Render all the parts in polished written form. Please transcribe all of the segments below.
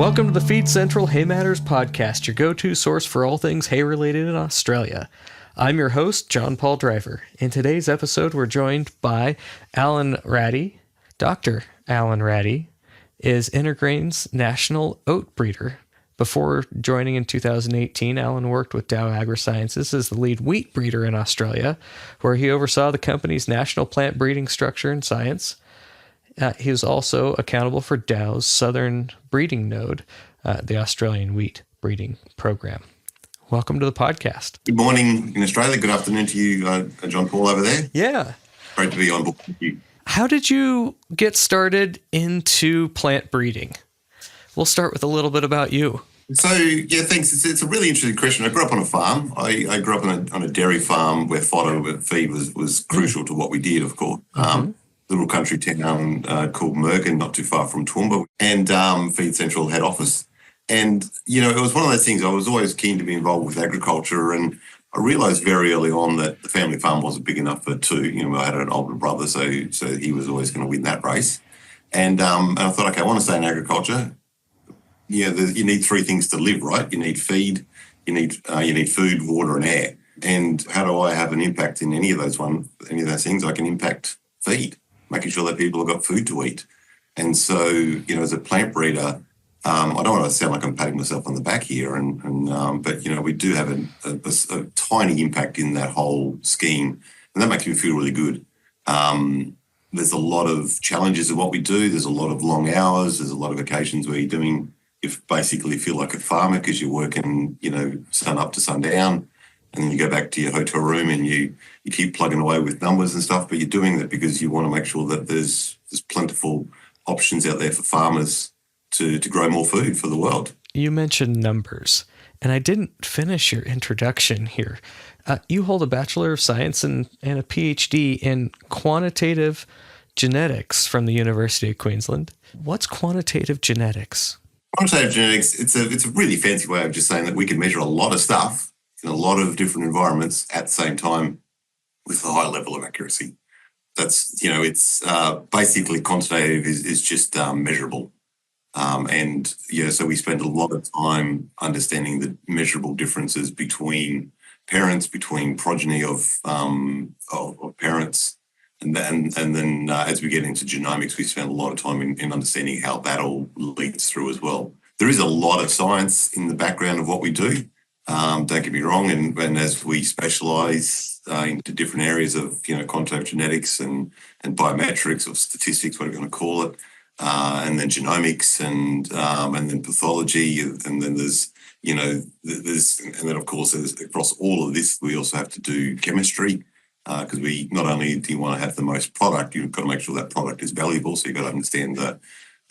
Welcome to the Feed Central Hay Matters podcast, your go-to source for all things hay-related in Australia. I'm your host, Jon Paul Driver. In today's episode, we're joined by Allan Rattey. Dr. Allan Rattey is InterGrain's national oat breeder. Before joining in 2018, Allan worked with Dow AgroSciences as the lead wheat breeder in Australia, where he oversaw the company's national plant breeding structure and science. He was also accountable for Dow's southern breeding node, the Australian wheat breeding program. Welcome to the podcast. Good morning in Australia. Good afternoon to you, Jon Paul, over there. Yeah. Great to be on board with you. How did you get started into plant breeding? We'll start with a little bit about you. So, thanks. It's a really interesting question. I grew up on a farm. I grew up on a dairy farm where fodder with feed was crucial to what we did, of course. Little country town called Merkin, not too far from Toowoomba, and Feed Central head office. And, it was one of those things. I was always keen to be involved with agriculture, and I realised very early on that the family farm wasn't big enough for two. I had an older brother, so he was always going to win that race. And I thought, okay, I want to stay in agriculture. You need three things to live, right? You need feed, you need food, water, and air. And how do I have an impact in any of those things? I can impact feed, making sure that people have got food to eat. And so, as a plant breeder, I don't want to sound like I'm patting myself on the back here, but we do have a tiny impact in that whole scheme, and that makes me feel really good. There's a lot of challenges of what we do. There's a lot of long hours. There's a lot of occasions where you basically feel like a farmer because you're working, sun up to sundown, and then you go back to your hotel room and you keep plugging away with numbers and stuff, but you're doing that because you want to make sure that there's plentiful options out there for farmers to grow more food for the world. You mentioned numbers, and I didn't finish your introduction here. You hold a Bachelor of Science and a PhD in quantitative genetics from the University of Queensland. What's quantitative genetics? Quantitative genetics, it's a really fancy way of just saying that we can measure a lot of stuff in a lot of different environments at the same time with a high level of accuracy. That's, it's basically quantitative is just measurable. So we spend a lot of time understanding the measurable differences between parents, between progeny of parents. And then as we get into genomics, we spend a lot of time in understanding how that all leads through as well. There is a lot of science in the background of what we do. Don't get me wrong. And as we specialise into different areas of, quantitative genetics and biometrics or statistics, whatever you want to call it, and then genomics and then pathology, and then there's of course across all of this we also have to do chemistry. Because we not only do you want to have the most product, you've got to make sure that product is valuable. So you've got to understand the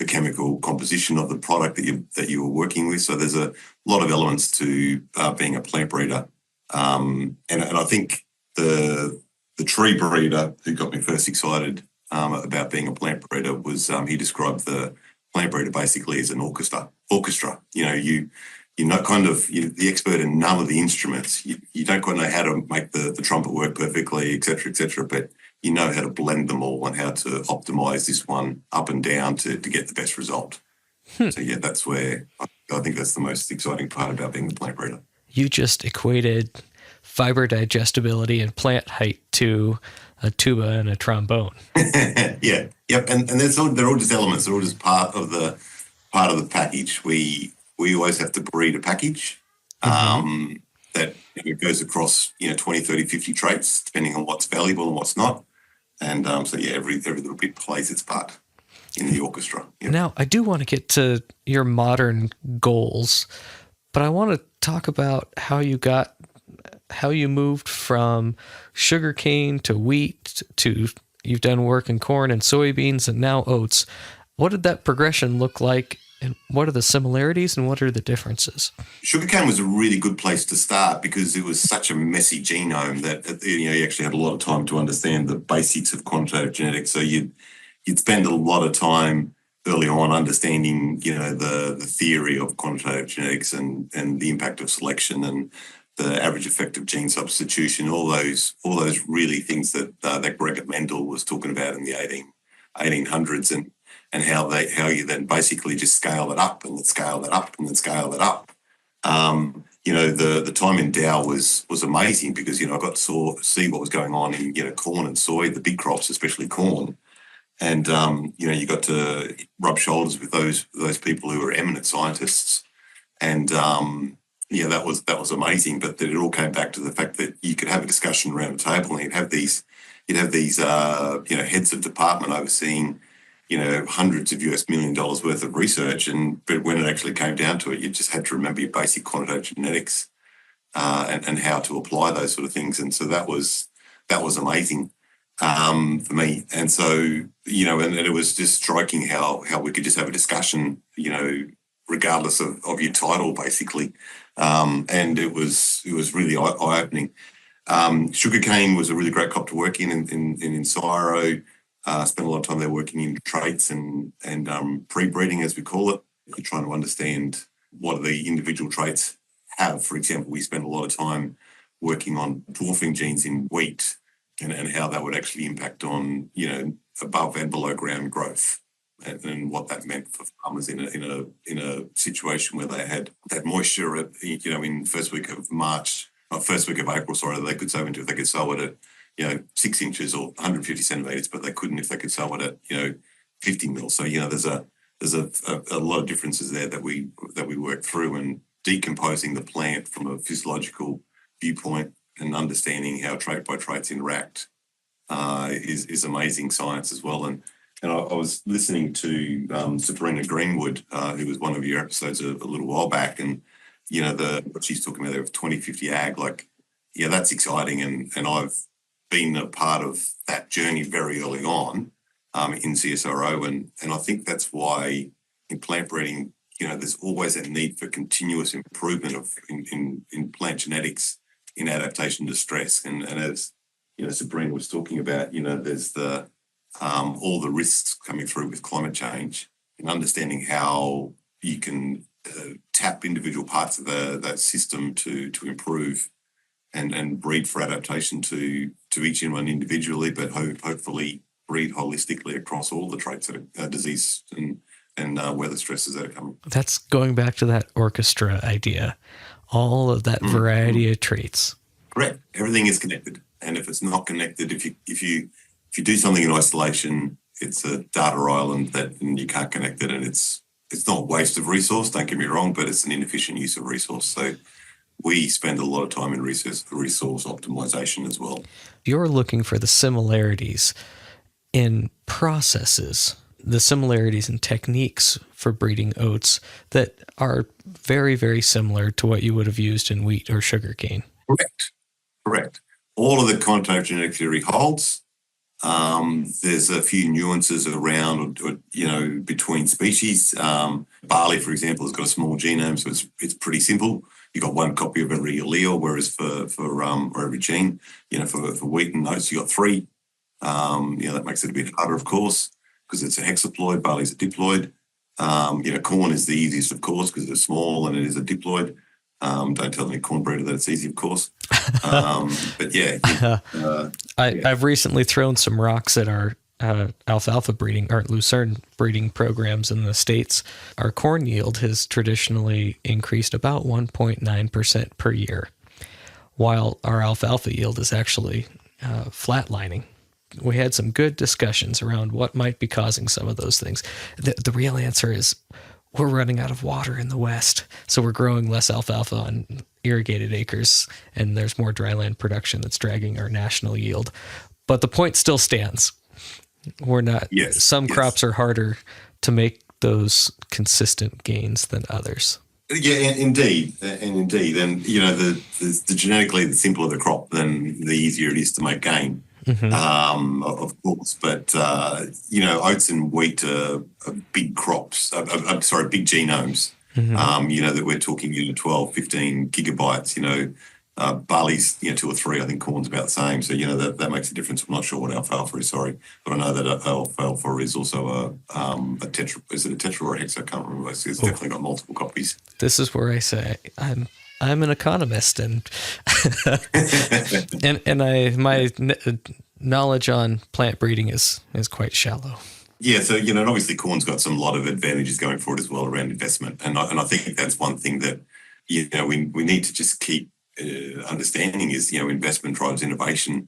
chemical composition of the product that you are working with. So there's a lot of elements to being a plant breeder. And I think the tree breeder who got me first excited about being a plant breeder was he described the plant breeder basically as an orchestra. You're not you're the expert in none of the instruments. You don't quite know how to make the trumpet work perfectly, et cetera, but you know how to blend them all and how to optimize this one up and down to get the best result. So that's where I think that's the most exciting part about being a plant breeder. You just equated fibre digestibility and plant height to a tuba and a trombone. Yeah, yep, and they're all just elements. They're all just part of the package. We always have to breed a package that goes across 20, 30, 50 traits, depending on what's valuable and what's not. And every little bit plays its part in the orchestra. Yep. Now, I do want to get to your modern goals, but I want to talk about how you moved from sugarcane to wheat to you've done work in corn and soybeans and now oats. What did that progression look like? And what are the similarities and what are the differences? Sugarcane was a really good place to start because it was such a messy genome that you actually had a lot of time to understand the basics of quantitative genetics. So you'd spend a lot of time early on understanding the theory of quantitative genetics and the impact of selection and the average effect of gene substitution. All those really things that Gregor Mendel was talking about in the 1800s. how you then basically just scale it up and then scale that up and then scale that up. The time in Dow was amazing because, I got to see what was going on in, corn and soy, the big crops, especially corn. And, you got to rub shoulders with those people who are eminent scientists. And, that was amazing. But then it all came back to the fact that you could have a discussion around the table and you'd have these heads of department overseeing, hundreds of US million dollars worth of research. But when it actually came down to it, you just had to remember your basic quantitative genetics and how to apply those sort of things. And so that was amazing for me. And so, and it was just striking how we could just have a discussion, regardless of your title, basically. And it was really eye-opening. Sugarcane was a really great crop to work in Siro. Spent a lot of time there working in traits and pre-breeding, as we call it. You're trying to understand what the individual traits have. For example, we spent a lot of time working on dwarfing genes in wheat and how that would actually impact on, above and below ground growth and what that meant for farmers in a situation where they had that moisture in first week of April, they could sow into if they could sow it at 6 inches or 150 centimeters, but they couldn't if they could sow it at 50 mils. So there's a lot of differences there that we work through, and decomposing the plant from a physiological viewpoint and understanding how trait by traits interact is amazing science as well. And I was listening to Sabrina Greenwood, who was one of your episodes a little while back, and what she's talking about there of 2050 ag, that's exciting, and I've been a part of that journey very early on in CSIRO, and I think that's why in plant breeding, there's always a need for continuous improvement in plant genetics in adaptation to stress, and as Sabrina was talking about, there's the all the risks coming through with climate change, and understanding how you can tap individual parts of that system to improve and breed for adaptation to each one individually, but hopefully breed holistically across all the traits that are disease and weather stresses that are coming. That's going back to that orchestra idea, all of that variety of traits. Correct. Everything is connected, and if it's not connected, if you do something in isolation, it's a data island and you can't connect it, and it's not a waste of resource, don't get me wrong, but it's an inefficient use of resource. So we spend a lot of time in resource optimization as well. You're looking for the similarities in processes, the similarities in techniques for breeding oats that are very, very similar to what you would have used in wheat or sugarcane. Correct. All of the quantitative genetic theory holds. There's a few nuances around, between species. Barley, for example, has got a small genome, so it's pretty simple. You've got one copy of every allele, whereas for every gene, for wheat and oats, you got 3. That makes it a bit harder, of course, because it's a hexaploid. Barley's a diploid. Corn is the easiest, of course, because it's small and it is a diploid. Don't tell any corn breeder that it's easy, of course. But yeah. I've recently thrown some rocks at our alfalfa breeding or lucerne breeding programs in the States. Our corn yield has traditionally increased about 1.9% per year, while our alfalfa yield is actually flatlining. We had some good discussions around what might be causing some of those things. The real answer is we're running out of water in the West, so we're growing less alfalfa on irrigated acres, and there's more dryland production that's dragging our national yield. But the point still stands. We're not. Yes, some crops are harder to make those consistent gains than others. Yeah, indeed. And the genetically, the simpler the crop, then the easier it is to make gain. Mm-hmm. Of course, but oats and wheat are big crops. Big genomes. Mm-hmm. That we're talking 12, 15 gigabytes. Barley's 2 or 3. I think corn's about the same. So that makes a difference. I'm not sure what alfalfa is. Sorry, but I know that alfalfa is also a tetra. Is it a tetra or a hex? I can't remember. It's definitely got multiple copies. This is where I say I'm an economist, and my knowledge on plant breeding is quite shallow. Yeah, so and obviously corn's got some lot of advantages going for it as well around investment, and I think that's one thing that we need to just keep understanding is investment drives innovation.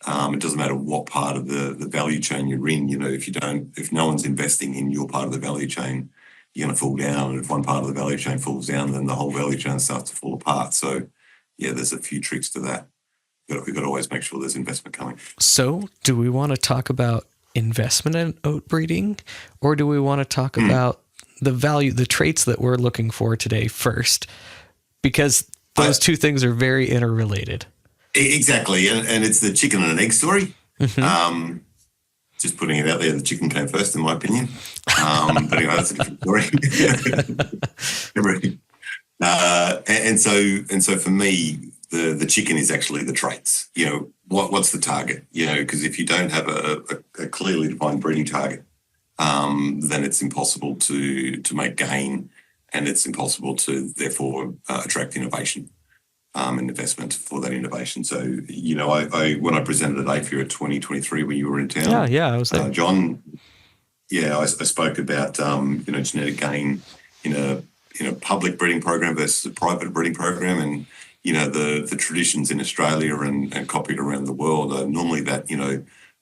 It doesn't matter what part of the value chain you're in. If no one's investing in your part of the value chain, you're going to fall down, and if one part of the value chain falls down, then the whole value chain starts to fall apart. So yeah, there's a few tricks to that. We've got to always make sure there's investment coming. So, do we want to talk about investment in oat breeding, or do we want to talk about the traits that we're looking for today first? Because those two things are very interrelated. Exactly, and it's the chicken and an egg story. Mm-hmm. Just putting it out there, the chicken came first, in my opinion. But anyway, that's a different story. And so for me, the chicken is actually the traits. What's the target? Because if you don't have a clearly defined breeding target, then it's impossible to make gain, and it's impossible to therefore attract innovation and investment for that innovation. So I when I presented at AFIA at 2023 when you were in town, Yeah, I was there. Jon, I spoke about genetic gain in a public breeding program versus a private breeding program, and the traditions in Australia and copied around the world are normally that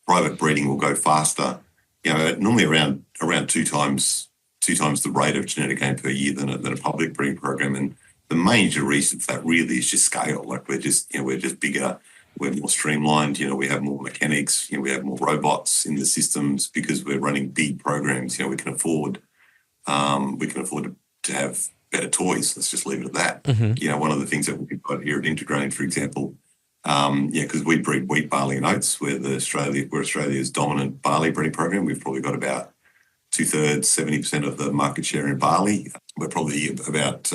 private breeding will go faster, normally around two times the rate of genetic gain per year than a public breeding program. And the major reason for that really is just scale. Like we're just bigger, we're more streamlined, we have more mechanics, we have more robots in the systems because we're running big programs. We can afford to have better toys. Let's just leave it at that. Mm-hmm. One of the things that we've got here at InterGrain, for example, because we breed wheat, barley, and oats. We're Australia's dominant barley breeding program. We've probably got about 2/3, 70% of the market share in barley. We're probably about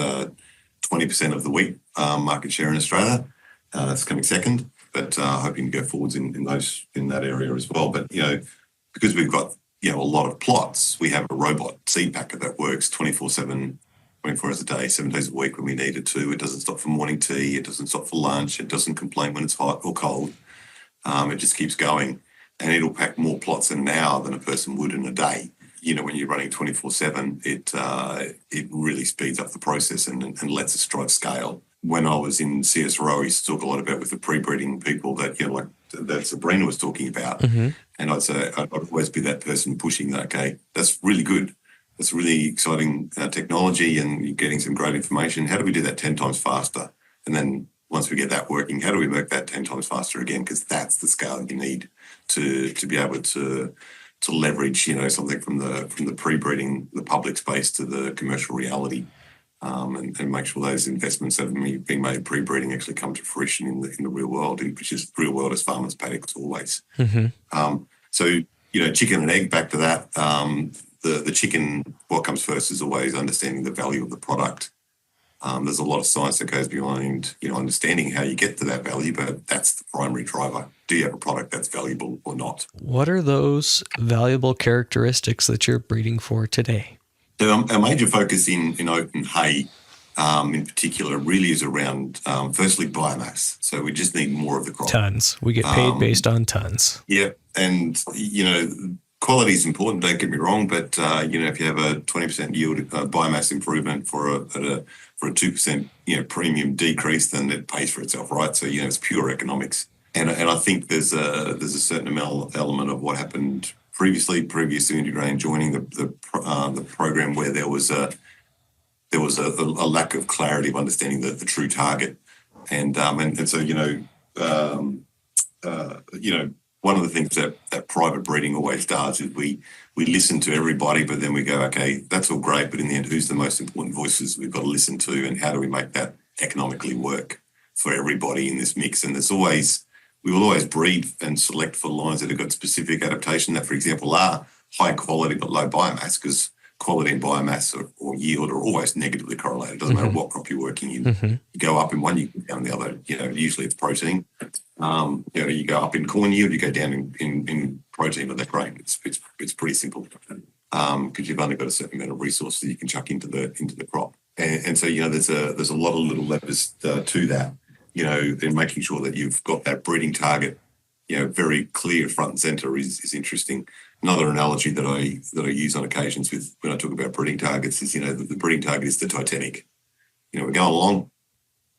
20% of the wheat market share in Australia. It's coming second, but hoping to go forwards in that area as well. But because we've got a lot of plots, we have a robot seed packer that works 24/7, 24 hours a day, 7 days a week when we need it to. It doesn't stop for morning tea. It doesn't stop for lunch. It doesn't complain when it's hot or cold. It just keeps going, and it'll pack more plots in an hour than a person would in a day. When you're running 24/7, it really speeds up the process and lets us drive scale. When I was in CSRO, I used to talk a lot about with the pre-breeding people that, like that Sabrina was talking about. Mm-hmm. And I'd say I'd always be that person pushing that, okay, that's really good. That's really exciting technology, and you're getting some great information. How do we do that 10 times faster? And then once we get that working, how do we make that 10 times faster again? Because that's the scale you need to be able to leverage, something from the pre-breeding, the public space to the commercial reality, and make sure those investments that have been made pre-breeding actually come to fruition in the real world, which is real world as farmers' paddocks always. Mm-hmm. So chicken and egg. Back to that. The chicken, what comes first is always understanding the value of the product. There's a lot of science that goes behind, understanding how you get to that value, but that's the primary driver. Do you have a product that's valuable or not? What are those valuable characteristics that you're breeding for today? So our major focus in oat and hay, in particular, really is around, firstly, biomass. So we just need more of the crop. Tons. We get paid based on tons. Yeah, and, quality is important, don't get me wrong, but, if you have a 20% yield biomass improvement for a 2% premium decrease, then it pays for itself, right? So it's pure economics, and I think there's a certain element of what happened previous to InterGrain joining the program where there was a lack of clarity of understanding the true target, and so one of the things that private breeding always does is we listen to everybody, but then we go, okay, that's all great, but in the end, who's the most important voices we've got to listen to, and how do we make that economically work for everybody in this mix? And we will always breed and select for lines that have got specific adaptation that, for example, are high quality but low biomass, because quality and biomass or yield are always negatively correlated. It doesn't matter what crop you're working in. Mm-hmm. You go up in one, you go down in the other. Usually it's protein. You go up in corn yield, you go down in protein or that grain. It's pretty simple, because you've only got a certain amount of resource that you can chuck into the crop. And so there's a lot of little levers to that. In making sure that you've got that breeding target, very clear front and center is interesting. Another analogy that I use on occasions with when I talk about breeding targets is, the breeding target is the Titanic. We're going along,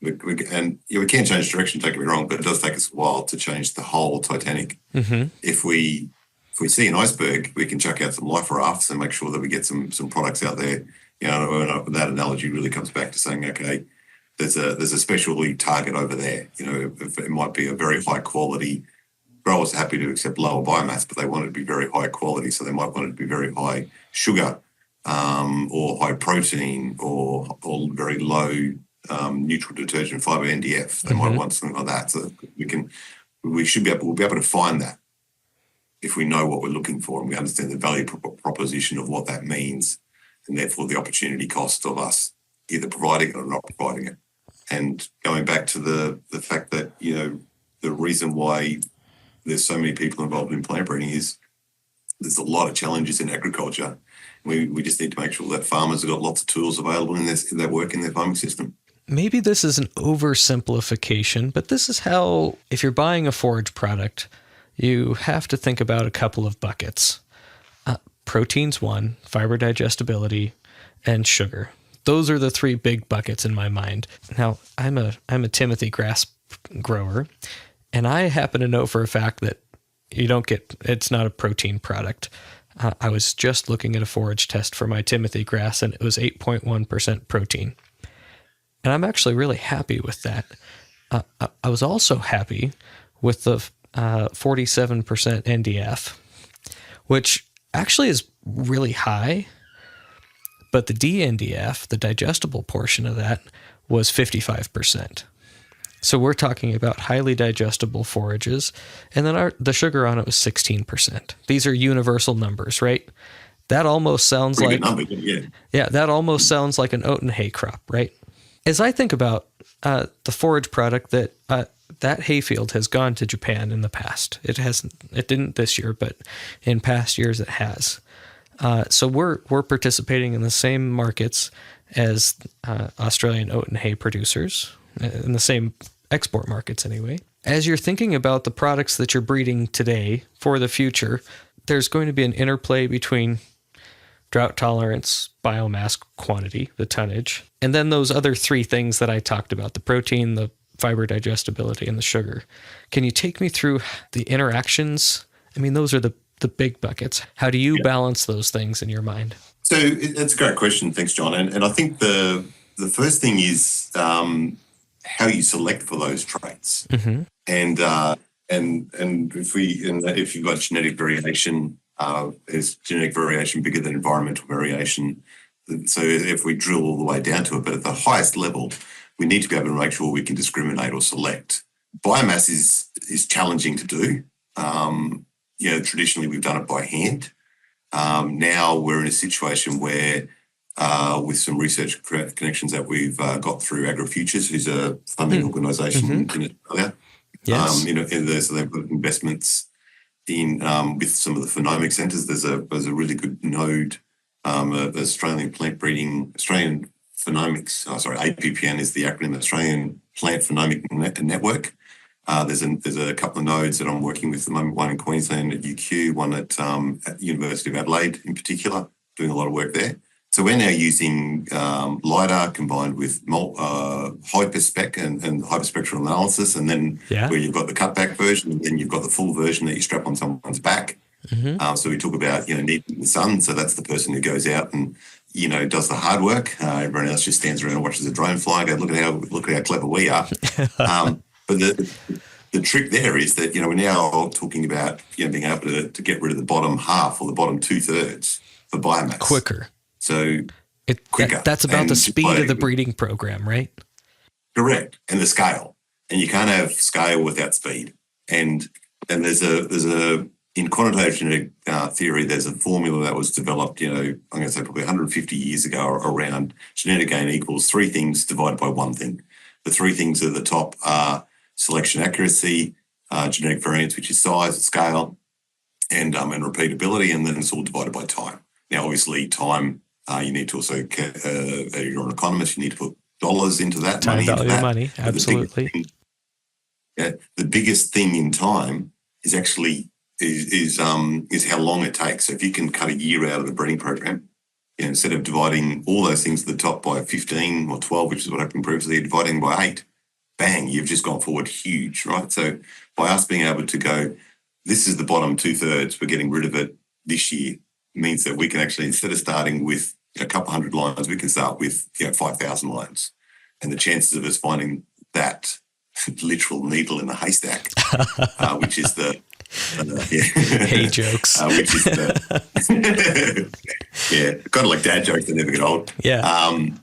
and we can change direction, don't get me wrong, but it does take us a while to change the whole Titanic. Mm-hmm. If we see an iceberg, we can chuck out some life rafts and make sure that we get some products out there. That analogy really comes back to saying, okay, there's a specialty target over there. It might be a very high quality. Growers are happy to accept lower biomass, but they want it to be very high quality. So they might want it to be very high sugar, or high protein, or very low neutral detergent fibre NDF. They might want something like that. So we'll be able to find that if we know what we're looking for and we understand the value proposition of what that means, and therefore the opportunity cost of us either providing it or not providing it. And going back to the fact that, the reason why there's so many people involved in plant breeding is there's a lot of challenges in agriculture. We just need to make sure that farmers have got lots of tools available in their work in their farming system. Maybe this is an oversimplification, but this is how, if you're buying a forage product, you have to think about a couple of buckets. Protein's one, fiber digestibility, and sugar. Those are the three big buckets in my mind. Now, I'm a Timothy grass grower, and I happen to know for a fact that it's not a protein product. I was just looking at a forage test for my Timothy grass, and it was 8.1% protein. And I'm actually really happy with that. I was also happy with the 47% NDF, which actually is really high, but the DNDF, the digestible portion of that, was 55%. So we're talking about highly digestible forages, and then the sugar on it was 16%. These are universal numbers, right? That almost sounds Pretty like good number, yeah, that almost sounds like an oat and hay crop, right? As I think about the forage product that hayfield has gone to Japan in the past. It didn't this year, but in past years it has. So we're participating in the same markets as Australian oat and hay producers, in the same export markets anyway. As you're thinking about the products that you're breeding today for the future, there's going to be an interplay between drought tolerance, biomass quantity, the tonnage, and then those other three things that I talked about, the protein, the fiber digestibility, and the sugar. Can you take me through the interactions? I mean, those are the big buckets. How do you balance those things in your mind? So it's a great question. Thanks, John. And I think the first thing is how you select for those traits. Mm-hmm. And if you've got genetic variation, is genetic variation bigger than environmental variation? So if we drill all the way down to it, but at the highest level, we need to be able to make sure we can discriminate or select. Biomass is challenging to do. Traditionally we've done it by hand. Now we're in a situation where, with some research connections that we've got through AgriFutures, who's a funding organisation in Australia. Yes. So they've got investments in with some of the phenomic centres. There's a really good node, Australian Plant Breeding, Australian Phenomics. APPN is the acronym, Australian Plant Phenomic Network. There's a couple of nodes that I'm working with at the moment, one in Queensland at UQ, one at University of Adelaide in particular, doing a lot of work there. So we're now using LiDAR combined with hyperspec and hyperspectral analysis, and then where you've got the cutback version, and then you've got the full version that you strap on someone's back. Mm-hmm. So we talk about needing the sun. So that's the person who goes out and does the hard work. Everyone else just stands around and watches a drone fly. Go, look at how clever we are. But the trick there is that we're now talking about being able to get rid of the bottom half or the bottom 2/3 for biomass quicker. So quicker. That's about the speed of the breeding program, right? Correct, and the scale. And you can't have scale without speed. And there's a in quantitative genetic theory, there's a formula that was developed, I'm going to say probably 150 years ago, around genetic gain equals three things divided by one thing. The three things at the top are selection accuracy, genetic variance, which is size, scale, and repeatability, and then it's all divided by time. Now, obviously, time, you need to also, you're an economist, you need to put dollars into that, time money value into that. Money, absolutely. The biggest thing in time is actually is how long it takes. So if you can cut a year out of the breeding program, instead of dividing all those things at the top by 15 or 12, which is what happened previously, you're dividing by 8, bang, you've just gone forward huge, right? So by us being able to go, this is the bottom 2/3, we're getting rid of it this year, means that we can actually, instead of starting with a couple hundred lines, we can start with 5,000 lines. And the chances of us finding that literal needle in the haystack, which is the Hay jokes, which is kind of like dad jokes that never get old.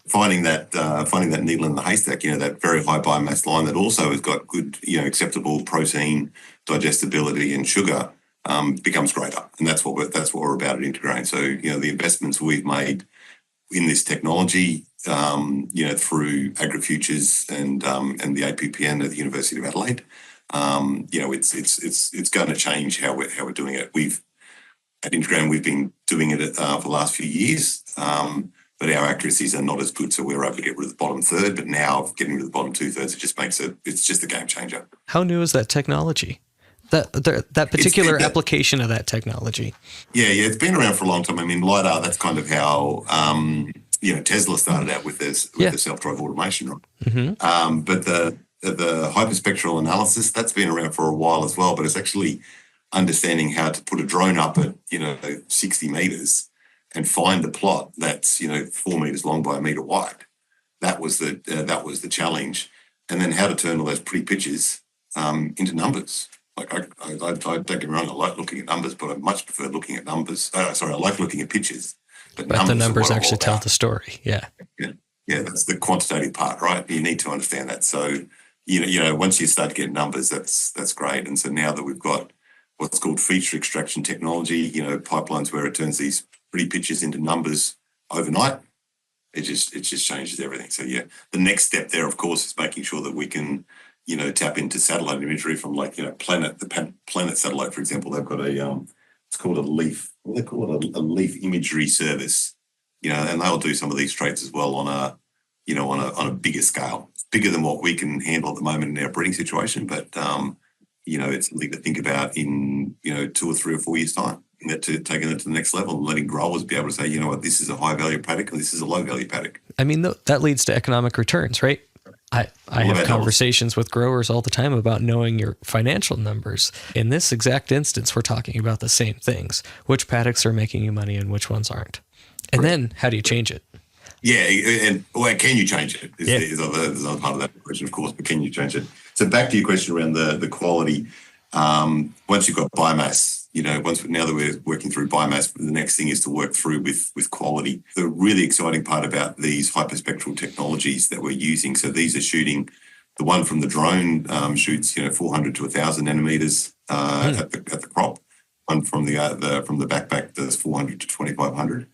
Finding that needle in the haystack, that very high biomass line that also has got good, acceptable protein, digestibility, and sugar, becomes greater, and that's what we're about at InterGrain. So the investments we've made in this technology, through AgriFutures and the APPN at the University of Adelaide. It's going to change how we're doing it. At InterGrain, we've been doing it for the last few years, but our accuracies are not as good, so we're able to get rid of the bottom third. But now getting rid of the bottom 2/3, it just makes it's just a game changer. How new is that technology? That particular application of that technology? Yeah, it's been around for a long time. I mean, LiDAR, that's kind of how Tesla started out with the self-drive automation, right? Mm-hmm. But the hyperspectral analysis, that's been around for a while as well, but it's actually understanding how to put a drone up at 60 meters and find a plot that's 4 meters long by a meter wide. That was the challenge, and then how to turn all those pretty pictures into numbers. Like I don't get me wrong, I like looking at numbers, but I much prefer looking at numbers. I like looking at pictures, but the numbers actually tell the story. Yeah, that's the quantitative part, right? You need to understand that. So once you start to get numbers, that's great. And so now that we've got what's called feature extraction technology, pipelines where it turns these pretty pictures into numbers overnight, it just changes everything. So the next step there, of course, is making sure that we can tap into satellite imagery from the Planet satellite, for example. They've got it's called a leaf. They call it a leaf imagery service. And they'll do some of these traits as well on a bigger scale, bigger than what we can handle at the moment in our breeding situation. But it's something to think about in 2 or 3 or 4 years' time. Taking it to the next level and letting growers be able to say, this is a high value paddock and this is a low value paddock. I mean, that leads to economic returns, right? I have conversations with growers all the time about knowing your financial numbers. In this exact instance, we're talking about the same things. Which paddocks are making you money and which ones aren't? And then how do you change it? Yeah, and can you change it? Is another part of that question, of course, but can you change it? So back to your question around the quality. Once you've got biomass, now that we're working through biomass, the next thing is to work through with quality. The really exciting part about these hyperspectral technologies that we're using, so these are shooting, the one from the drone shoots 400 to 1,000 nanometers at the crop. One from the backpack does 400 to 2,500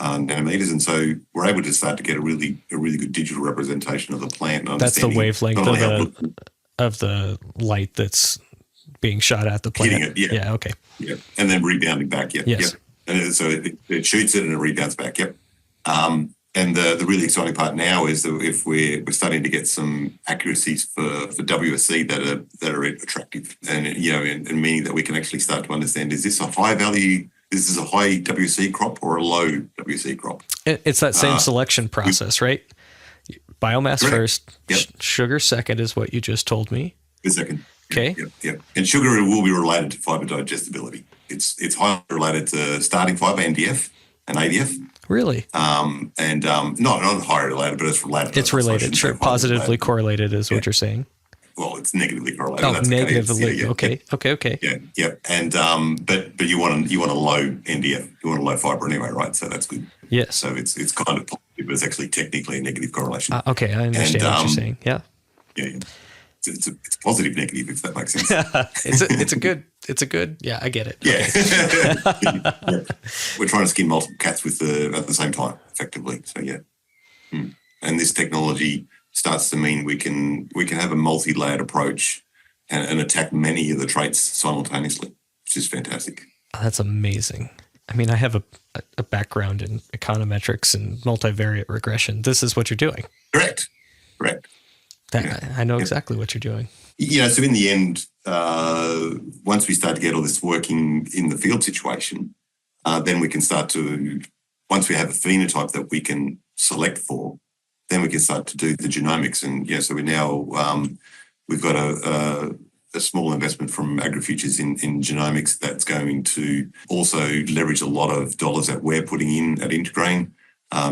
nanometers, and so we're able to start to get a really good digital representation of the plant. And that's the wavelength of the light that's being shot at the plant. Hitting it, yeah, okay. Yeah, and then rebounding back, yes. Yep. And so it shoots it and it rebounds back, yep. And the really exciting part now is that if we're starting to get some accuracies for WSC that are attractive, and and meaning that we can actually start to understand, is this a high value, is this a high WC crop or a low WC crop? It's that same selection process, right? Biomass correct. First, yep. Sugar second is what you just told me. The second. Okay. Yep. And sugar will be related to fibre digestibility. It's highly related to starting fibre, NDF and ADF. Really? And not highly related, but it's related. It's related. Sure. Positively correlated is what you're saying. Well, it's negatively correlated. Oh, negatively. Okay. Yeah. And but you want a low NDF. You want a low fibre anyway, right? So that's good. Yes. So it's kind of positive, but it's actually technically a negative correlation. Okay, I understand what you're saying. Yeah. Yeah. It's positive negative, if that makes sense. it's a good. Yeah, I get it. Yeah. Okay. Yeah. We're trying to skin multiple cats at the same time, effectively. So yeah. And this technology starts to mean we can have a multi-layered approach and attack many of the traits simultaneously, which is fantastic. Oh, that's amazing. I mean, I have a background in econometrics and multivariate regression. This is what you're doing. Correct. I know exactly what you're doing. So in the end, once we start to get all this working in the field situation, then we can start to, once we have a phenotype that we can select for, then we can start to do the genomics. And so we now, we've got a small investment from AgriFutures in genomics that's going to also leverage a lot of dollars that we're putting in at InterGrain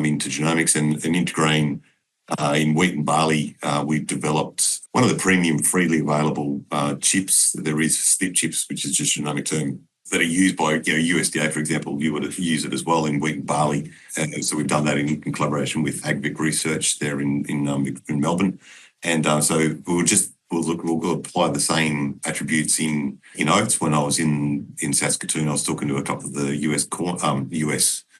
into genomics. And InterGrain in wheat and barley, we've developed one of the premium freely available chips. There is SNP chips, which is just a genomic term, that are used by USDA, for example. You would use it as well in wheat and barley. And so we've done that in collaboration with AgVic Research there in Melbourne. And so we'll apply the same attributes in oats. When I was in Saskatoon, I was talking to a couple of the US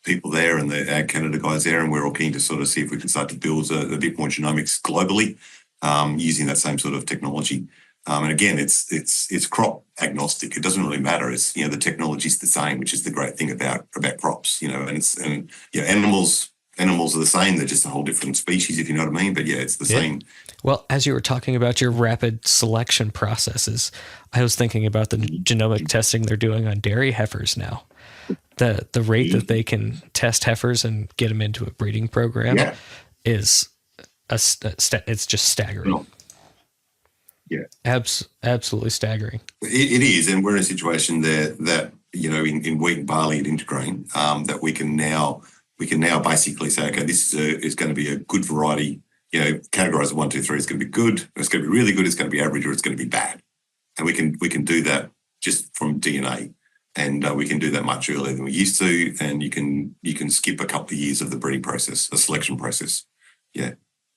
people there and the Ag Canada guys there, and we're all keen to sort of see if we can start to build a bit more genomics globally using that same sort of technology. And again, it's crop agnostic. It doesn't really matter. It's the technology's the same, which is the great thing about crops. And animals are the same. They're just a whole different species, if you know what I mean. But it's the same. Well, as you were talking about your rapid selection processes, I was thinking about the genomic testing they're doing on dairy heifers now. The rate that they can test heifers and get them into a breeding program is it's just staggering. Yeah, absolutely staggering. It is, and we're in a situation there that in wheat and barley at InterGrain that we can now basically say, okay, this is going to be a good variety. Categorize it 1, 2, 3. It's going to be good. It's going to be really good. It's going to be average, or it's going to be bad. And we can do that just from DNA, and we can do that much earlier than we used to. And you can skip a couple of years of the breeding process, the selection process. Yeah,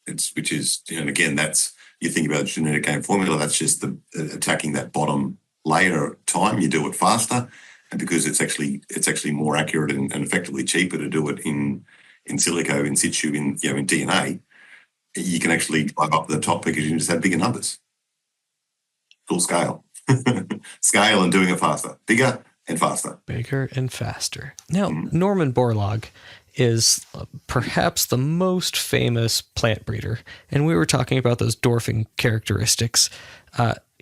and again, that's, you think about the genetic game formula. That's just attacking that bottom layer time. You do it faster, and because it's actually more accurate and effectively cheaper to do it in silico, in situ, in DNA. You can actually climb up to the top because you can just have bigger numbers. Full scale. Scale and doing it faster. Bigger and faster. Bigger and faster. Now, Norman Borlaug is perhaps the most famous plant breeder. And we were talking about those dwarfing characteristics.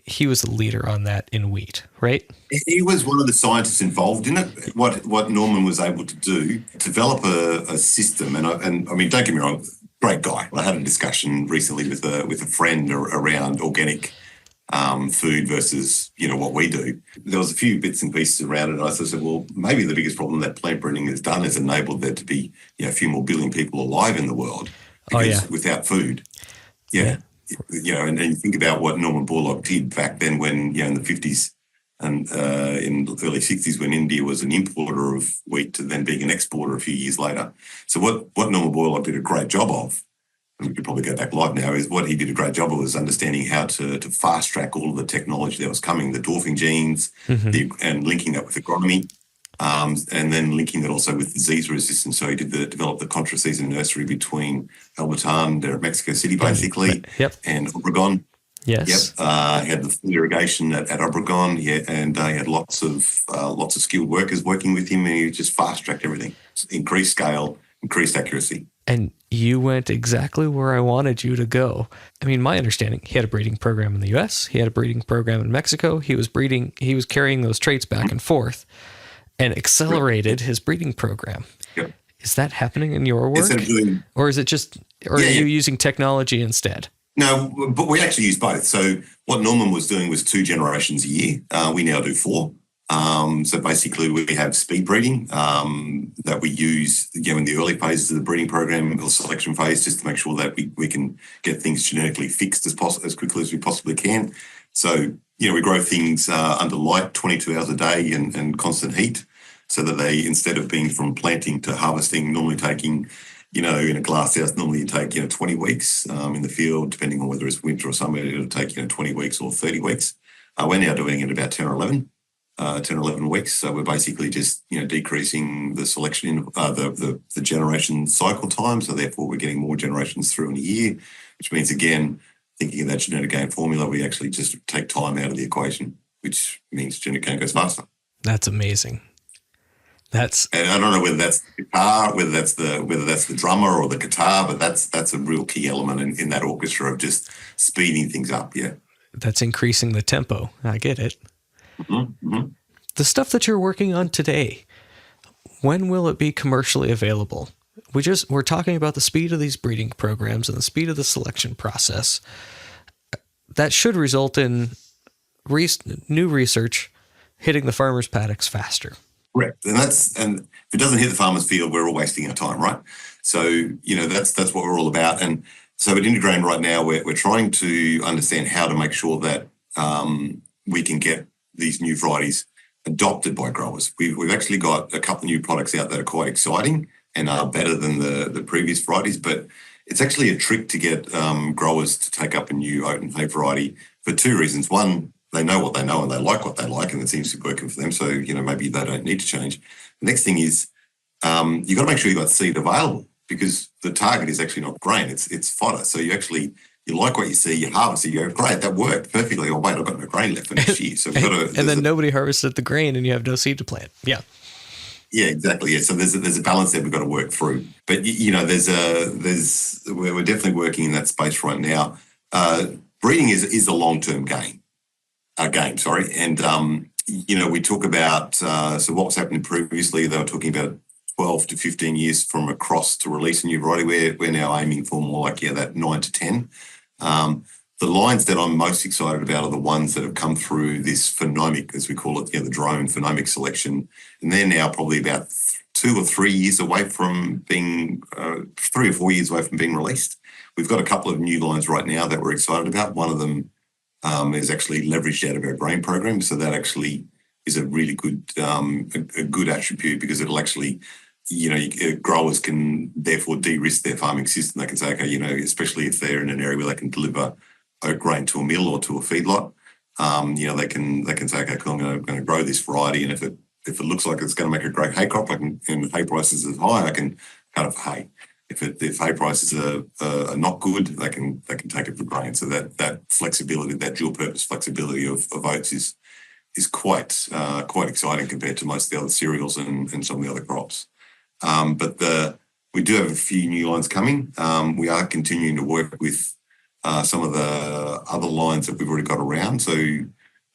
He was the leader on that in wheat, right? He was one of the scientists involved in it. What Norman was able to do, develop a system. And I mean, don't get me wrong, great guy. I had a discussion recently with a friend around organic food versus what we do. There was a few bits and pieces around it. And I said, well, maybe the biggest problem that plant breeding has done is enabled there to be a few more billion people alive in the world. Because without food, and you think about what Norman Borlaug did back then when in the 50s and in the early 60s when India was an importer of wheat to then being an exporter a few years later. So what Norman Borlaug did a great job of, and we could probably go back live now, is what he did a great job of was understanding how to fast track all of the technology that was coming, the dwarfing genes, and linking that with agronomy, and then linking that also with disease resistance. So he developed the contra-season nursery between Albertan, there at Mexico City, basically, and Obregon. Yes. He had the full irrigation at Obregon, and he had lots of skilled workers working with him, and he just fast tracked everything, increased scale, increased accuracy. And you went exactly where I wanted you to go. I mean, my understanding, he had a breeding program in the US, he had a breeding program in Mexico, he was carrying those traits back and forth and accelerated his breeding program. Yep. Is that happening in your work? Or is it just, are you using technology instead? No, but we actually use both. So what Norman was doing was 2 generations a year. We now do 4. So basically we have speed breeding that we use in the early phases of the breeding program or selection phase, just to make sure that we can get things genetically fixed as quickly as we possibly can. So, we grow things under light 22 hours a day and constant heat, so that they, instead of being from planting to harvesting, normally taking, in a glass house, normally you take, 20 weeks in the field, depending on whether it's winter or summer, it'll take, 20 weeks or 30 weeks. We're now doing it about 10 or 11 weeks. So we're basically just, decreasing the selection, the generation cycle time. So therefore we're getting more generations through in a year, which means, again, thinking of that genetic gain formula, we actually just take time out of the equation, which means genetic gain goes faster. That's amazing. And I don't know whether that's the guitar, whether that's the drummer or the guitar, but that's a real key element in that orchestra of just speeding things up. Yeah. That's increasing the tempo. I get it. Mm-hmm. Mm-hmm. The stuff that you're working on today, when will it be commercially available? We're talking about the speed of these breeding programs and the speed of the selection process. That should result in new research hitting the farmers' paddocks faster. Correct. And if it doesn't hit the farmer's field, we're all wasting our time, right? So, that's what we're all about. And so at InterGrain right now, we're trying to understand how to make sure that we can get these new varieties adopted by growers. We've actually got a couple of new products out that are quite exciting and are better than the previous varieties, but it's actually a trick to get growers to take up a new oat and hay variety for two reasons. One, they know what they know and they like what they like, and it seems to be working for them. So, maybe they don't need to change. The next thing is you've got to make sure you've got seed available, because the target is actually not grain, it's fodder. So you like what you see, you harvest it, you go, great, that worked perfectly. Oh, wait, I've got no grain left for next year. So and then nobody harvested the grain and you have no seed to plant. Yeah. Yeah, exactly. Yeah. So there's a balance there we've got to work through. But, we're definitely working in that space right now. Breeding is a long-term game. And, we talk about, so what was happening previously, they were talking about 12 to 15 years from a cross to release a new variety. We're now aiming for more like, that 9 to 10. The lines that I'm most excited about are the ones that have come through this phenomic, as we call it, the drone phenomic selection. And they're now probably about 2 or 3 years away from being, 3 or 4 years away from being released. We've got a couple of new lines right now that we're excited about. One of them is actually leveraged out of our grain program. So that actually is a really good, a good attribute, because it'll actually, growers can therefore de-risk their farming system. They can say, okay, especially if they're in an area where they can deliver oat grain to a mill or to a feedlot, they can say, okay, cool, I'm going to grow this variety, and if it looks like it's going to make a great hay crop, and hay prices are high, I can cut it for hay. If hay prices are not good, they can take it for grain. So that flexibility, that dual purpose flexibility of oats is quite exciting compared to most of the other cereals and some of the other crops. But we do have a few new lines coming. We are continuing to work with some of the other lines that we've already got around. So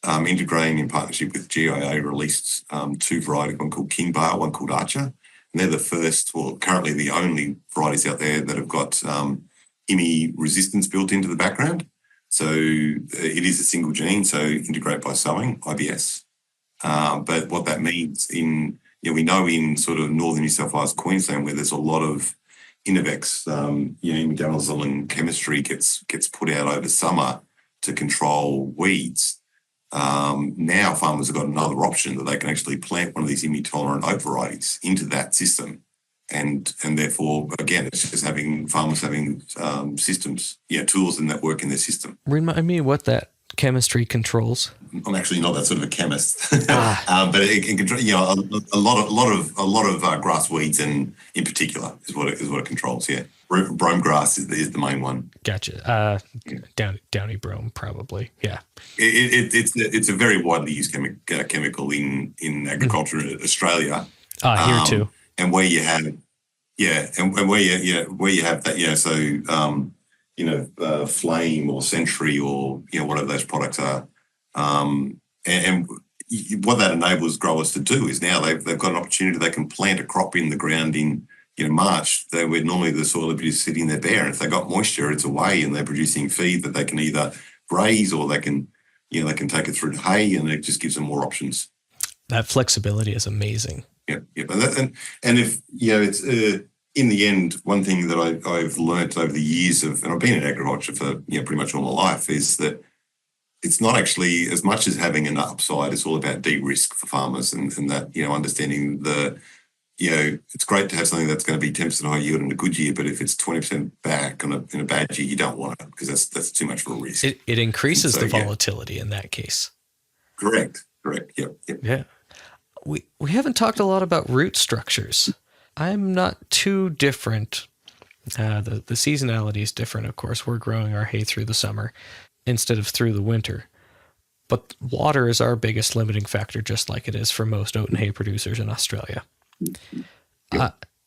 InterGrain, in partnership with GIA, released 2 varieties, one called King Bar, one called Archer. And they're the first, well, currently the only varieties out there that have got IMI resistance built into the background. So it is a single gene, so integrate by sowing, IBS. But what that means we know in sort of northern New South Wales, Queensland, where there's a lot of Innovex, imidazole chemistry gets put out over summer to control weeds. Now farmers have got another option that they can actually plant one of these IMI-tolerant oat varieties into that system. And therefore, again, it's just farmers having systems, tools in that work in their system. Remind me what that chemistry controls. I'm actually not that sort of a chemist, but it can control, a lot of grass weeds, and in particular is what it controls. Yeah, brome grass is the main one. Gotcha. Downy brome, probably. Yeah. It's a very widely used chemical in agriculture in Australia. Here too. And where you have, and where you have that, so Flame or Century or whatever those products are, and what that enables growers to do is now they've got an opportunity. They can plant a crop in the ground in March, where normally the soil would be sitting there bare, and if they got moisture, it's away, and they're producing feed that they can either graze or they can take it through to hay, and it just gives them more options. That flexibility is amazing. Yeah. And if it's in the end, one thing that I've learnt over the years and I've been in agriculture for pretty much all my life, is that it's not actually as much as having an upside. It's all about de-risk for farmers, and that understanding it's great to have something that's going to be 10% high yield in a good year, but if it's 20% back in a bad year, you don't want it, because that's too much of a risk. It increases the volatility in that case. Correct. Yep. Yeah. We haven't talked a lot about root structures. I'm not too different. The seasonality is different, of course. We're growing our hay through the summer instead of through the winter. But water is our biggest limiting factor, just like it is for most oat and hay producers in Australia.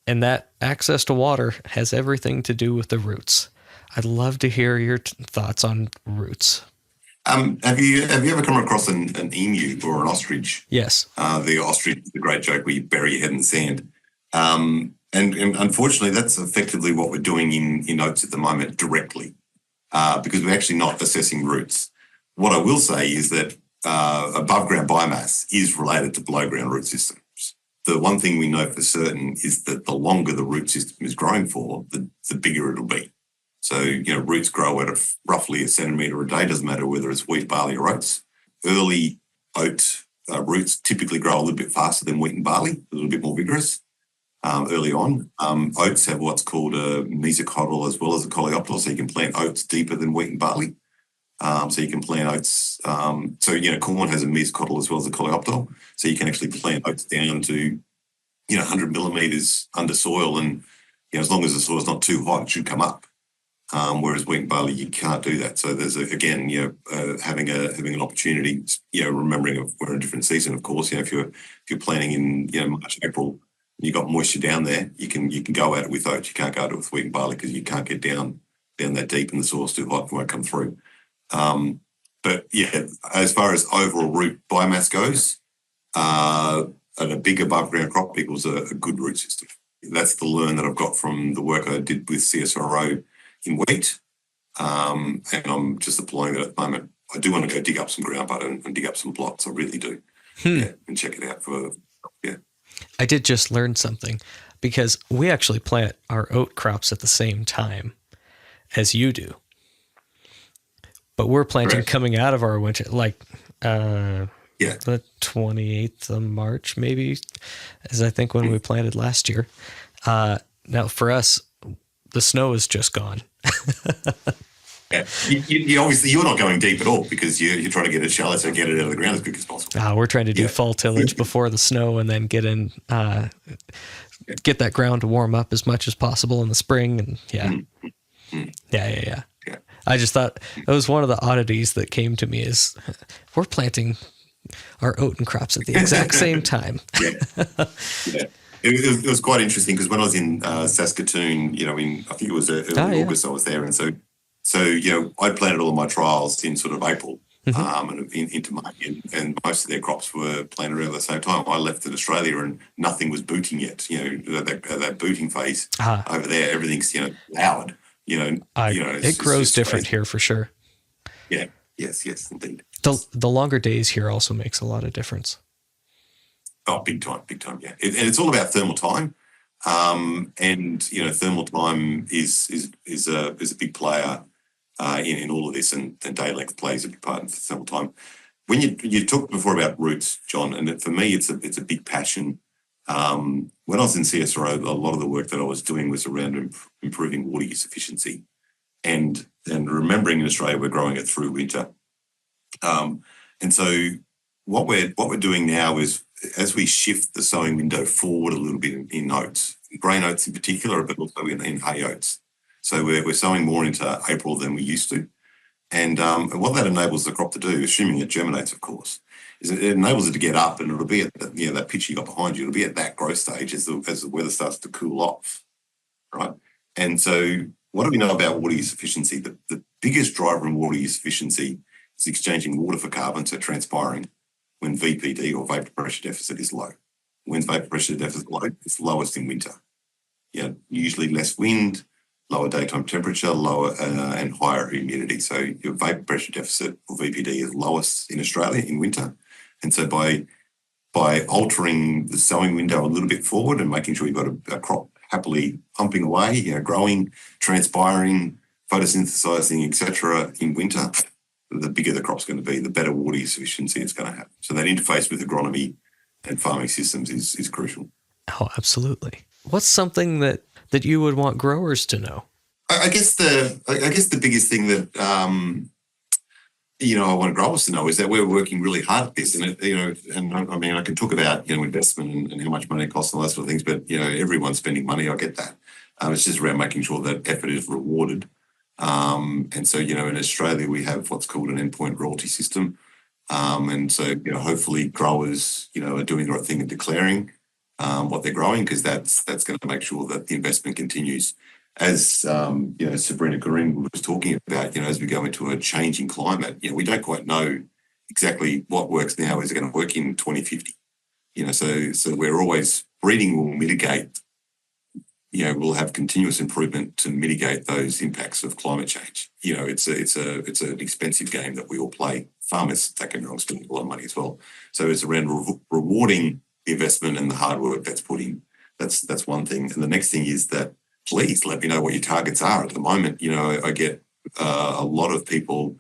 And that access to water has everything to do with the roots. I'd love to hear your thoughts on roots. Have you ever come across an emu or an ostrich? Yes. The ostrich is a great joke where you bury your head in the sand. And unfortunately, that's effectively what we're doing in oats at the moment directly, because we're actually not assessing roots. What I will say is that above ground biomass is related to below ground root systems. The one thing we know for certain is that the longer the root system is growing for, the bigger it'll be. So, roots grow at roughly a centimetre a day, doesn't matter whether it's wheat, barley or oats. Early oat roots typically grow a little bit faster than wheat and barley, a little bit more vigorous early on. Oats have what's called a mesocotyl as well as a coleoptile, so you can plant oats deeper than wheat and barley. So you can plant oats. Corn has a mesocotyl as well as a coleoptile, so you can actually plant oats down to 100 millimetres under soil, and as long as the soil's not too hot, it should come up. Whereas wheat and barley, you can't do that. So there's having an opportunity. Remembering we're in a different season, of course. If you're planting in March, April, and you've got moisture down there, you can go at it with oats. You can't go at it with wheat and barley because you can't get down that deep, and the soil's too hot and won't come through. But yeah, as far as overall root biomass goes, and a big above ground crop equals a good root system. That's the learn that I've got from the work I did with CSIRO in wheat, and I'm just applying that at the moment. I do want to go dig up some ground butter and dig up some plots. I really do. Yeah, and check it out yeah. I did just learn something, because we actually plant our oat crops at the same time as you do. But we're planting coming out of our winter, the 28th of March, maybe, is I think when we planted last year. Now for us, the snow is just gone. Yeah, you obviously you're not going deep at all because you're trying to get it shallow, so get it out of the ground as quick as possible. We're trying to do fall tillage before the snow, and then get that ground to warm up as much as possible in the spring. And yeah. I just thought it was one of the oddities that came to me is we're planting our oat crops at the exact same time. Yeah. It was quite interesting because when I was in Saskatoon, I think it was early August, I was there, and so I planted all of my trials in sort of April and into May, and most of their crops were planted around the same time. I left in Australia and nothing was booting yet. That booting phase over there, everything's loud. It grows different here for sure. Yeah. Yes, indeed. The longer days here also makes a lot of difference. Oh, big time, yeah. And it's all about thermal time, and thermal time is a big player in all of this, and day length plays a big part in thermal time. When you talked before about roots, John, and for me it's a big passion. When I was in CSIRO, a lot of the work that I was doing was around improving water use efficiency, and remembering in Australia we're growing it through winter, and so what we're doing now is, as we shift the sowing window forward a little bit in oats, grain oats in particular, but also in hay oats. So we're sowing more into April than we used to, and what that enables the crop to do, assuming it germinates, of course, is it enables it to get up, and it'll be at that pitch you got behind you. It'll be at that growth stage as the weather starts to cool off, right? And so, what do we know about water use efficiency? The biggest driver in water use efficiency is exchanging water for carbon, so transpiring, when VPD or vapor pressure deficit is low. When vapor pressure deficit is low, it's lowest in winter. Usually less wind, lower daytime temperature, lower and higher humidity. So your vapor pressure deficit or VPD is lowest in Australia in winter. And so by altering the sowing window a little bit forward and making sure you've got a crop happily pumping away, growing, transpiring, photosynthesizing, etc. in winter, the bigger the crop's going to be, the better water use efficiency it's going to have. So that interface with agronomy and farming systems is crucial. Oh, absolutely. What's something that you would want growers to know? I guess the biggest thing that I want growers to know is that we're working really hard at this, and I can talk about investment and how much money it costs and all that sort of things, but everyone's spending money. I get that. It's just around making sure that effort is rewarded. And so in Australia we have what's called an endpoint royalty system, and so hopefully growers are doing the right thing and declaring what they're growing, because that's going to make sure that the investment continues. as Sabrina Corinne was talking about, as we go into a changing climate, we don't quite know exactly what works now is going to work in 2050. So we're always breeding will mitigate. We'll have continuous improvement to mitigate those impacts of climate change. It's an expensive game that we all play. Farmers, don't get me wrong, spend a lot of money as well. So it's around rewarding the investment and the hard work that's put in. That's one thing. And the next thing is that please let me know what your targets are. At the moment, I get a lot of people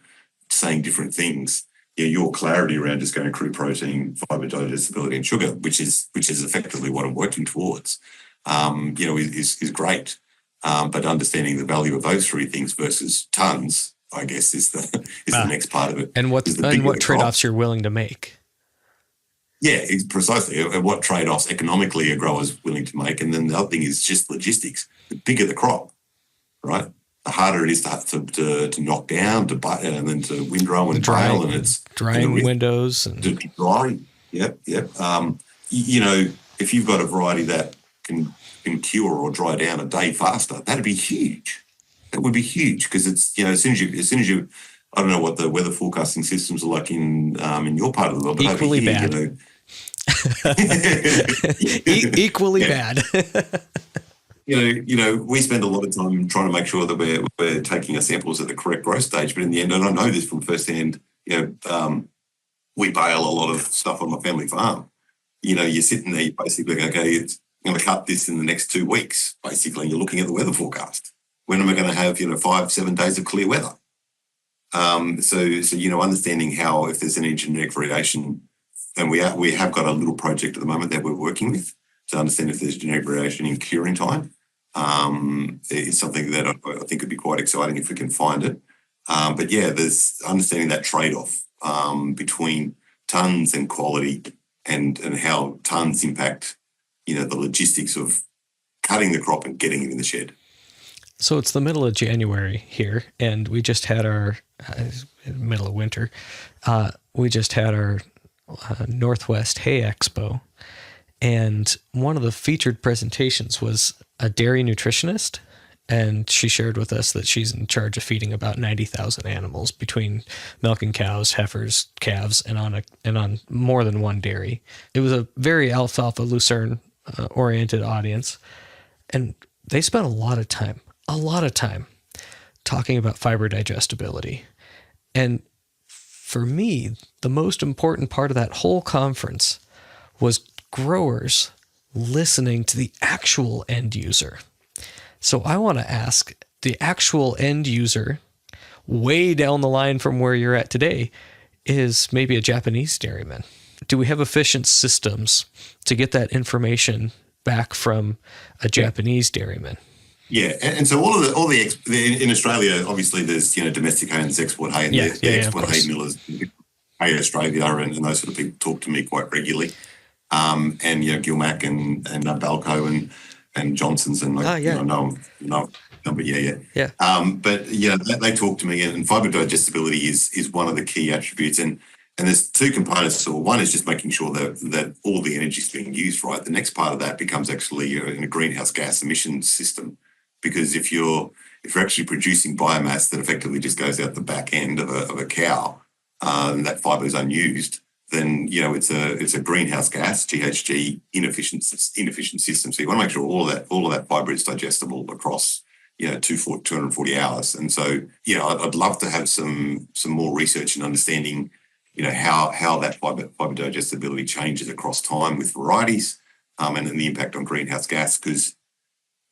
saying different things. Your clarity around just going crude protein, fibre, digestibility, and sugar, which is effectively what I'm working towards, is great. But understanding the value of those three things versus tons, I guess, is the next part of it. And what trade-offs you're willing to make. Yeah, precisely. And what trade-offs economically a grower's willing to make. And then the other thing is just logistics. The bigger the crop, right, the harder it is to knock down, and then to windrow and bale, and it's drying windows and drying. Yep. If you've got a variety that can cure or dry down a day faster, that'd be huge. That would be huge because it's as soon as you, I don't know what the weather forecasting systems are like in your part of the world, but equally here, bad. Equally bad. We spend a lot of time trying to make sure that we're taking our samples at the correct growth stage. But in the end, and I know this from firsthand, we bale a lot of stuff on my family farm. You're sitting there, you're basically going, okay, I'm going to cut this in the next 2 weeks, basically, and you're looking at the weather forecast. When am I going to have, 5-7 days of clear weather? So understanding how, if there's any genetic variation, and we have got a little project at the moment that we're working with to understand if there's genetic variation in curing time. It's something that I think would be quite exciting if we can find it. But yeah, there's understanding that trade-off between tons and quality and how tons impact, the logistics of cutting the crop and getting it in the shed. So it's the middle of January here, and we just had our middle of winter. We just had our Northwest Hay Expo, and one of the featured presentations was a dairy nutritionist, and she shared with us that she's in charge of feeding about 90,000 animals between milking cows, heifers, calves, and on more than one dairy. It was a very alfalfa lucerne oriented audience, and they spent a lot of time talking about fiber digestibility. And for me, the most important part of that whole conference was growers listening to the actual end user. So I want to ask the actual end user, way down the line from where you're at today, is maybe a Japanese dairyman. Do we have efficient systems to get that information back from a Japanese dairyman? Yeah, and so all the in Australia, obviously there's domestic hay and there's export hay, and the export hay millers, Hay Australia, and those sort of people talk to me quite regularly. And Gilmac and Balco and Johnson's and but they talk to me, and fibre digestibility is one of the key attributes, and there's two components. So one is just making sure that all the energy is being used right. The next part of that becomes actually in a greenhouse gas emissions system, because if you're actually producing biomass that effectively just goes out the back end of a cow, and that fibre is unused, then it's a greenhouse gas GHG inefficient system. So you want to make sure all of that fibre is digestible across 240 hours. And so I'd love to have some more research and understanding how that fibre digestibility changes across time with varieties, and then the impact on greenhouse gas, because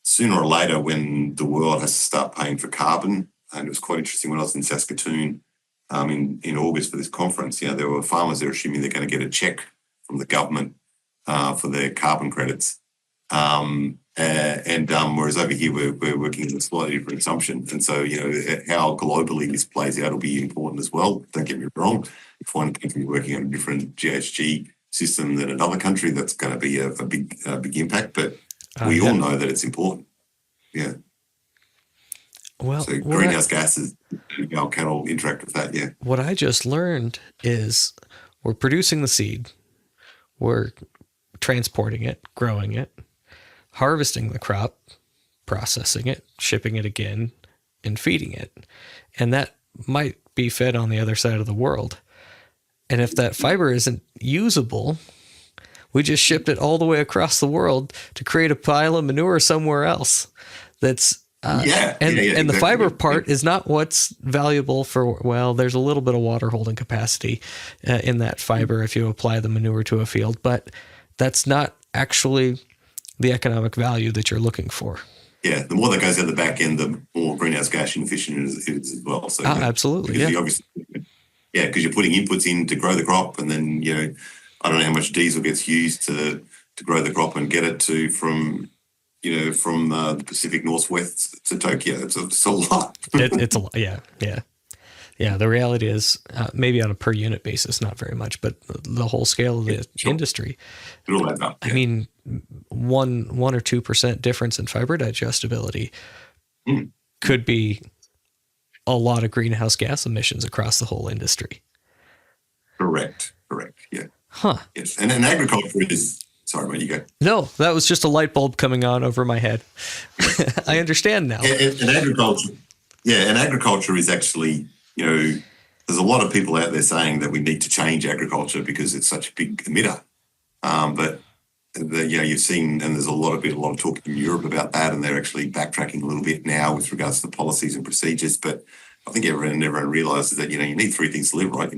sooner or later when the world has to start paying for carbon, and it was quite interesting when I was in Saskatoon in August for this conference, there were farmers there assuming they're going to get a check from the government for their carbon credits. Whereas over here we're working in a slightly different assumption. And so, how globally this plays out will be important as well. Don't get me wrong. If one country working on a different GHG system than another country, that's going to be a big impact. But we all know that it's important. Yeah. Well, so greenhouse gases, how cattle interact with that, yeah. What I just learned is we're producing the seed, we're transporting it, growing it, harvesting the crop, processing it, shipping it again, and feeding it. And that might be fed on the other side of the world. And if that fiber isn't usable, we just shipped it all the way across the world to create a pile of manure somewhere else. That's and the fiber part is not what's valuable for, well, there's a little bit of water holding capacity in that fiber if you apply the manure to a field, but that's not actually the economic value that you're looking for. Yeah, the more that goes out the back end, the more greenhouse gas inefficient it is as well. So absolutely, because because you're putting inputs in to grow the crop, and then I don't know how much diesel gets used to grow the crop and get it from the Pacific Northwest to Tokyo. It's a lot. It's a lot. Yeah. The reality is maybe on a per unit basis, not very much, but the whole scale of the industry. It all adds up. Yeah. I mean, 1 or 2% difference in fiber digestibility could be a lot of greenhouse gas emissions across the whole industry. Correct. Yeah. Huh. Yes. And then agriculture is. Sorry, mate, you go. No, that was just a light bulb coming on over my head. I understand now. And agriculture is actually, there's a lot of people out there saying that we need to change agriculture because it's such a big emitter. But you've seen, and there's a lot of talk in Europe about that, and they're actually backtracking a little bit now with regards to policies and procedures. But I think everyone realizes that you need 3 things to live, right?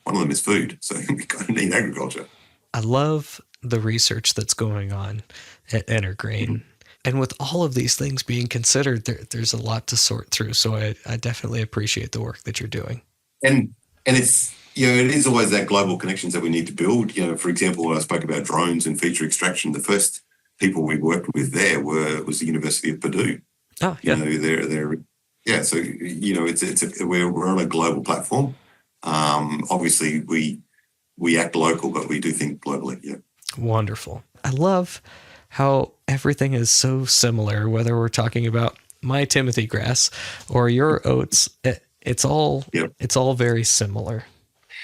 One of them is food, so we kind of need agriculture. I love the research that's going on at InterGrain. And with all of these things being considered, there's a lot to sort through. So I definitely appreciate the work that you're doing. And it's, it is always that global connections that we need to build. For example, when I spoke about drones and feature extraction, the first people we worked with there was the University of Purdue. Oh, yeah. So, we're on a global platform. Obviously, we act local, but we do think globally. Yeah. Wonderful. I love how everything is so similar, whether we're talking about my Timothy grass or your oats. It's all very similar.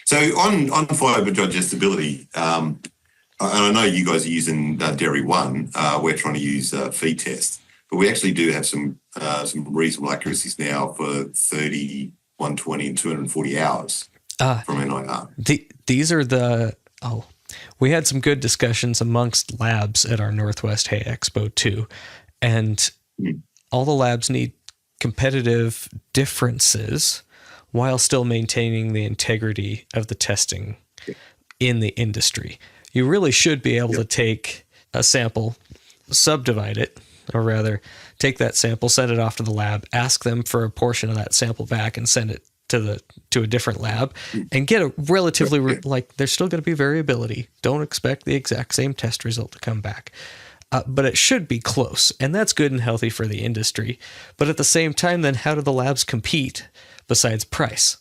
So on fibre digestibility, and I know you guys are using Dairy One. We're trying to use feed test, but we actually do have some reasonable accuracies now for 30, 120, and 240 hours from NIR. These are we had some good discussions amongst labs at our Northwest Hay Expo too, and all the labs need competitive differences while still maintaining the integrity of the testing in the industry. You really should be able to take a sample, subdivide it, or rather take that sample, send it off to the lab, ask them for a portion of that sample back and send it to a different lab and get a relatively there's still going to be variability. Don't expect the exact same test result to come back. But it should be close, and that's good and healthy for the industry. But at the same time, then how do the labs compete besides price?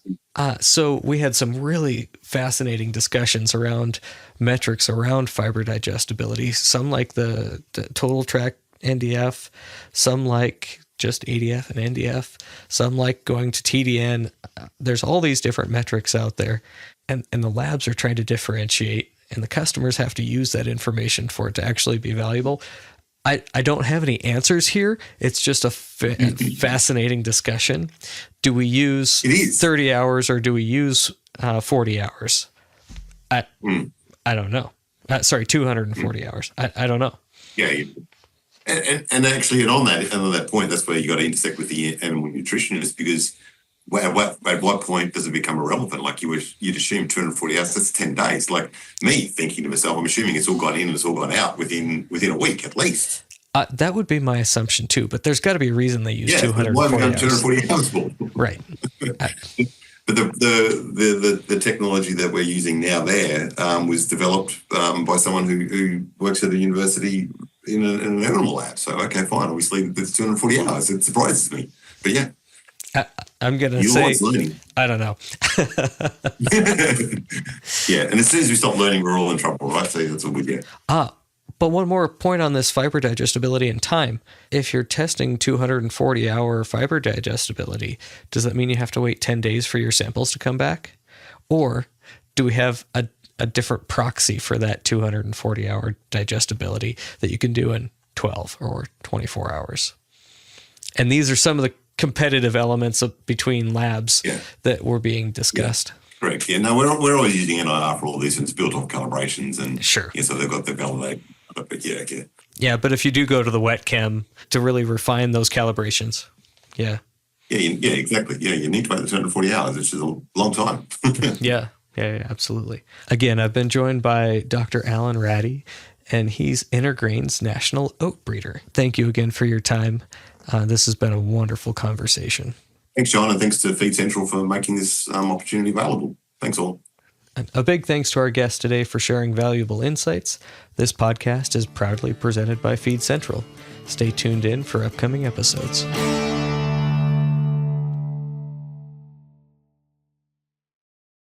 So we had some really fascinating discussions around metrics around fiber digestibility. Some like the total track NDF, some like just ADF and NDF, some like going to TDN. There's all these different metrics out there, and the labs are trying to differentiate, and the customers have to use that information for it to actually be valuable. I don't have any answers here. It's just a fascinating discussion. Do we use 30 hours or do we use 40 hours? I don't know. 240 hours. I don't know. Yeah. And actually, on that point, that's where you got to intersect with the animal nutritionist, because at what point does it become irrelevant? Like you'd assume 240 hours, that's 10 days. Like me thinking to myself, I'm assuming it's all gone in and it's all gone out within a week at least. That would be my assumption too, but there's got to be a reason they use 240 hours. 240 hours for? Right. But the technology that we're using now there was developed by someone who works at a university in an animal lab. So, okay, fine. Obviously, it's 240 hours. It surprises me. But yeah. I'm going to say, I don't know. Yeah. And as soon as we stop learning, we're all in trouble, right? So that's all we get. But one more point on this fiber digestibility and time. If you're testing 240-hour fiber digestibility, does that mean you have to wait 10 days for your samples to come back? Or do we have a different proxy for that 240-hour digestibility that you can do in 12 or 24 hours? And these are some of the competitive elements between labs Yeah. that were being discussed. Correct. Yeah. No, we're always using NIR for all this, and it's built on calibrations, and Sure. Yeah, so they've got the validate. But yeah. Yeah, but if you do go to the wet chem to really refine those calibrations, yeah. Yeah, exactly. Yeah, you need to wait the 240 hours, which is a long time. Yeah, absolutely. Again, I've been joined by Dr. Allan Rattey, and he's InterGrain's national oat breeder. Thank you again for your time. This has been a wonderful conversation. Thanks, John, and thanks to Feed Central for making this opportunity available. Thanks all. A big thanks to our guest today for sharing valuable insights. This podcast is proudly presented by Feed Central. Stay tuned in for upcoming episodes.